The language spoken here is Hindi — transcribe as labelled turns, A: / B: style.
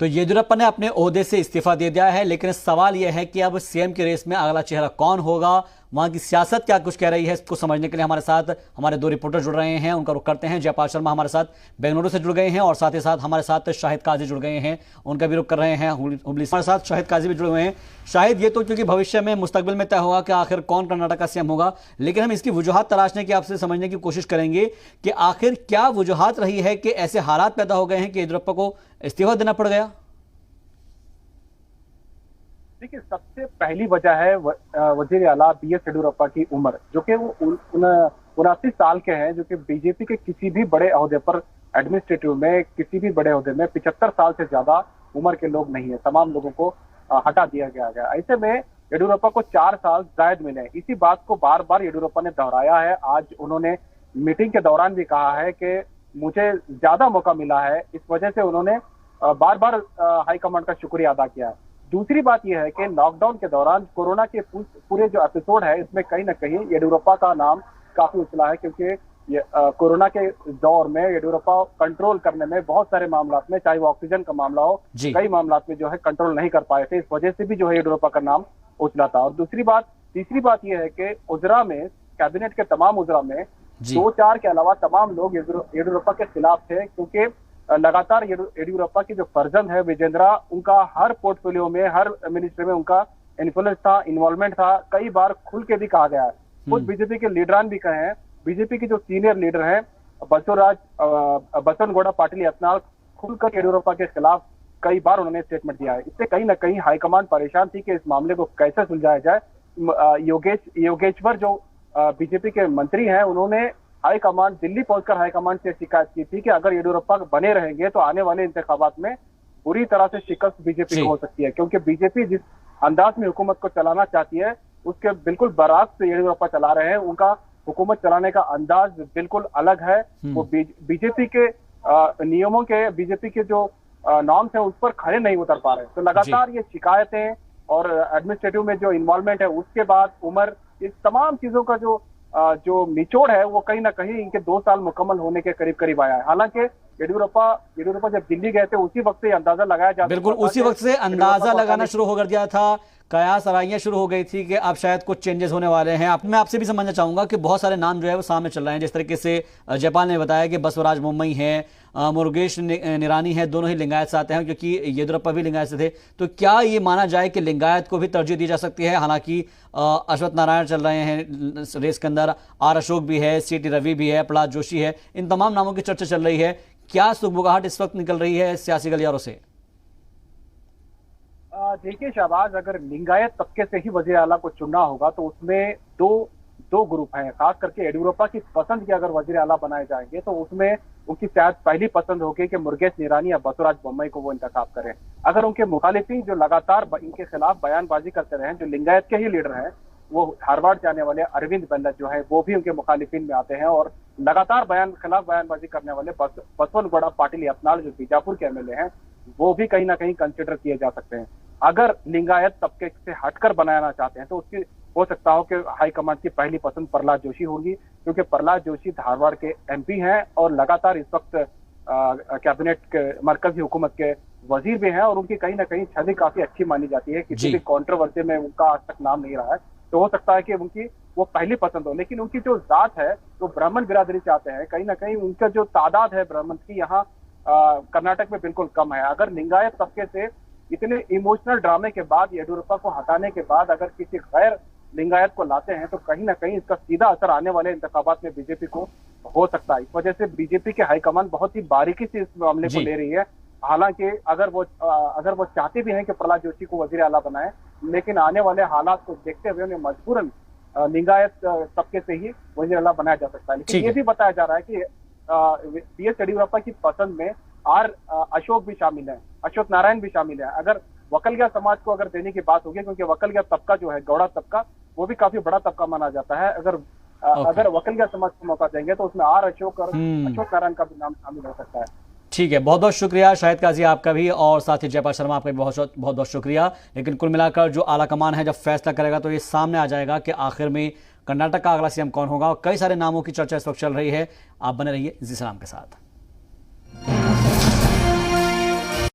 A: तो येदियुरप्पा ने अपने ओहदे से इस्तीफा दे दिया है, लेकिन सवाल यह है कि अब सीएम की रेस में अगला चेहरा कौन होगा, वहां की सियासत क्या कुछ कह रही है, इसको समझने के लिए हमारे साथ हमारे दो रिपोर्टर जुड़ रहे हैं। उनका रुख करते हैं। जयपाल शर्मा हमारे साथ बेंगलुरु से जुड़ गए हैं और साथ ही साथ हमारे साथ शाहिद काजी जुड़ गए हैं, उनका भी रुख कर रहे हैं हुबली से। हमारे साथ शाहिद काजी भी जुड़े हुए हैं। शाहिद, ये तो क्योंकि भविष्य में मुस्तकबिल में तय होगा कि आखिर कौन कर्नाटक का सीएम होगा, लेकिन हम इसकी वजूहत तलाशने की, आपसे समझने की कोशिश करेंगे कि आखिर क्या वजूहत रही है कि ऐसे हालात पैदा हो गए हैं कि येदियुरप्पा को इस्तीफा देना पड़ गया।
B: देखिए, सबसे पहली वजह है वजीर आला बीएस येडियुरप्पा की उम्र, जो कि वो 79 साल के हैं, जो कि बीजेपी के किसी भी बड़े ओहदे पर, एडमिनिस्ट्रेटिव में किसी भी बड़े ओहदे में 75 साल से ज्यादा उम्र के लोग नहीं है। तमाम लोगों को हटा दिया गया। ऐसे में येडियुरप्पा को 4 साल जायद मिले। इसी बात को बार बार येडियुरप्पा ने दोहराया है। आज उन्होंने मीटिंग के दौरान भी कहा है कि मुझे ज्यादा मौका मिला है, इस वजह से उन्होंने बार बार हाईकमांड का शुक्रिया अदा किया है। दूसरी बात यह है कि लॉकडाउन के दौरान कोरोना के पूरे जो एपिसोड है, इसमें कहीं ना कहीं येडियुरप्पा का नाम काफी उछला है, क्योंकि कोरोना के दौर में येडियुरप्पा कंट्रोल करने में बहुत सारे मामलात में, चाहे वो ऑक्सीजन का मामला हो, कई मामलात में जो है कंट्रोल नहीं कर पाए थे। इस वजह से भी जो है येडियुरप्पा का नाम उछला था। और तीसरी बात यह है कि उजरा में, कैबिनेट के तमाम उजरा में 2-4 के अलावा तमाम लोग येडियुरप्पा के खिलाफ थे, क्योंकि लगातार येडियुरप्पा की जो फर्जंद है विजेंद्रा, उनका हर पोर्टफोलियो में, हर मिनिस्ट्री में उनका इन्फ्लुएंस था, इन्वॉल्वमेंट था। कई बार खुल के भी कहा गया है, खुद बीजेपी के लीडरान भी कहे हैं। बीजेपी के जो सीनियर लीडर हैं बसवनगौड़ा पाटिल यत्नाल, खुलकर येडियुरप्पा के खिलाफ कई बार उन्होंने स्टेटमेंट दिया है। इससे कहीं ना कहीं हाईकमान परेशान थी कि इस मामले को कैसे सुलझाया जाए। योगेश्वर जो बीजेपी के मंत्री हैं, उन्होंने हाईकमान, दिल्ली पहुंचकर हाईकमान से शिकायत की थी कि अगर येडियुरप्पा बने रहेंगे तो आने वाले इंतखाबात में बुरी तरह से शिकस्त बीजेपी को हो सकती है, क्योंकि बीजेपी जिस अंदाज में हुकूमत को चलाना चाहती है, उसके बिल्कुल बरअक्स से येडियुरप्पा चला रहे हैं। उनका हुकूमत चलाने का अंदाज बिल्कुल अलग है। वो बीजेपी के नियमों के, बीजेपी के जो नॉर्म्स है, उस पर खड़े नहीं उतर पा रहे। तो लगातार ये शिकायतें और एडमिनिस्ट्रेटिव में जो इन्वॉल्वमेंट है, उसके बाद उम्र, इस तमाम चीजों का जो निचोड़ है, वो कहीं ना कहीं इनके 2 साल मुकम्मल होने के करीब आया है। हालांकि येडियुरप्पा जब दिल्ली गए थे, उसी वक्त से अंदाजा लगाया जा,
A: बिल्कुल उसी वक्त से अंदाजा लगाना शुरू हो कर दिया था, कयास आराइयां शुरू हो गई थी कि अब शायद कुछ चेंजेस होने वाले हैं। अब मैं आपसे भी समझना चाहूंगा कि बहुत सारे नाम जो है वो सामने चल रहे हैं, जिस तरीके से जयपाल ने बताया कि बसवराज बोम्मई है, मुरुगेश निरानी है, दोनों ही लिंगायत से आते हैं, क्योंकि येदियुरप्पा भी लिंगायत से थे। तो क्या ये माना जाए कि लिंगायत को भी तरजीह दी जा सकती है? हालांकि अश्वत्थ नारायण चल रहे हैं रेस के अंदर, आर अशोक भी है, सीटी रवि भी है, प्रहलाद जोशी है, इन तमाम नामों की चर्चा चल रही है। क्या सुगबुगाहट इस वक्त निकल रही है सियासी गलियारों से?
B: देखिए शहबाज, अगर लिंगायत तबके से ही वजीर आला को चुनना होगा तो उसमें दो ग्रुप हैं। खास करके येडियुरप्पा की पसंद के अगर वजीर आला बनाए जाएंगे तो उसमें उनकी शायद पहली पसंद होगी कि मुरुगेश निरानी या बसवराज बोम्मई को वो इंतखाब करें। अगर उनके मुखालिफी जो लगातार इनके खिलाफ बयानबाजी करते रहे, जो लिंगायत के ही लीडर हैं, वो हार्वर्ड जाने वाले अरविंद बेल्ला जो है, वो भी उनके मुखालिफिन में आते हैं, और लगातार खिलाफ बयानबाजी करने वाले बसवनगौड़ा पाटिल यत्नाल जो बीजापुर के एमएलए हैं, वो भी कहीं ना कहीं कंसिडर किए जा सकते हैं। अगर लिंगायत तबके से हटकर बनाना चाहते हैं तो उसकी हो सकता हो कि हाईकमांड की पहली पसंद प्रहलाद जोशी होगी, क्योंकि प्रहलाद जोशी धारवाड़ के एमपी हैं और लगातार इस वक्त कैबिनेट के, मरकजी हुकूमत के वजीर भी हैं, और उनकी कहीं ना कहीं छवि काफी अच्छी मानी जाती है। किसी भी कंट्रोवर्सी में उनका आज तक नाम नहीं रहा है, तो हो सकता है कि उनकी वो पहली पसंद हो। लेकिन उनकी जो जात है, जो ब्राह्मण बिरादरी चाहते हैं, कहीं ना कहीं उनका जो तादाद है ब्राह्मण की यहाँ कर्नाटक में बिल्कुल कम है। अगर लिंगायत तबके से इतने इमोशनल ड्रामे के बाद, येडियुरप्पा को हटाने के बाद अगर किसी गैर लिंगायत को लाते हैं, तो कहीं ना कहीं इसका सीधा असर आने वाले इंतखाबात में बीजेपी को हो सकता है। इस वजह से बीजेपी के हाईकमान बहुत ही बारीकी से इस मामले को ले रही है। हालांकि अगर वो चाहते भी हैं कि प्रहलाद जोशी को वजीर आला बनाए, लेकिन आने वाले हालात को देखते हुए उन्हें मजबूरन लिंगायत तबके से ही वजीर आला बनाया जा सकता है। लेकिन ये भी बताया जा रहा है कि बीएस येडियुरप्पा की पसंद में आर अशोक भी शामिल है, अश्वत्थ नारायण भी शामिल है। अगर वकलगिया समाज को अगर देने की बात होगी, क्योंकि वकलगिया तबका जो है, गौड़ा तबका, वो भी काफी बड़ा तबका माना जाता है, अगर वकलगिया समाज को मौका देंगे तो उसमें आर अशोक और अश्वत्थ नारायण का भी नाम शामिल हो सकता है।
A: ठीक है, बहुत बहुत शुक्रिया शाहिद काजी आपका भी, और साथ ही जयपाल शर्मा आपका भी बहुत बहुत शुक्रिया। लेकिन कुल मिलाकर जो आला कमान है जब फैसला करेगा तो ये सामने आ जाएगा कि आखिर में कर्नाटक का अगला सीएम कौन होगा, और कई सारे नामों की चर्चा इस वक्त चल रही है। आप बने रहिए जी सलाम के साथ।